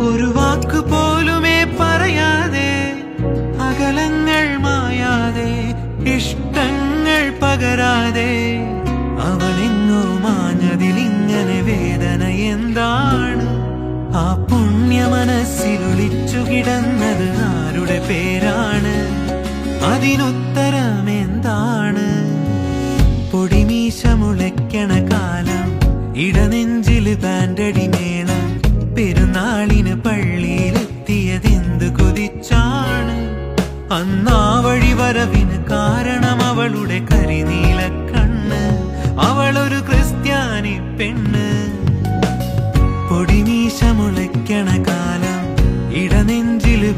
ഒരു വാക്കുപോലുമേ പറയാതെ, അകലങ്ങൾ മായാതെ, ഇഷ്ടങ്ങൾ പകരാതെ, അവനെങ്ങോ മാഞ്ഞതിലിങ്ങനെ വേദന എന്താണ്? ആ പുണ്യ മനസ്സിലൊളിച്ചു കിടന്നത് ആരുടെ പേരാണ്? അതിനുത്തരം എന്താണ്? പൊടിമീശ മുളയ്ക്കണ കാലം, ഇടനെഞ്ചില് ബാൻഡടി മേളം, പെരുന്നാളിന് പള്ളിയിലെത്തിയതെന്ത് കൊതിച്ചാണ്. അന്നാ വഴി വരവിന് കാരണം അവളുടെ കരിനീല കണ്ണ്, അവളൊരു ക്രിസ്ത്യാനി പെണ്ണ്. പൊടിമീശ മുളയ്ക്കണ കാലം, ഇടനെഞ്ചില്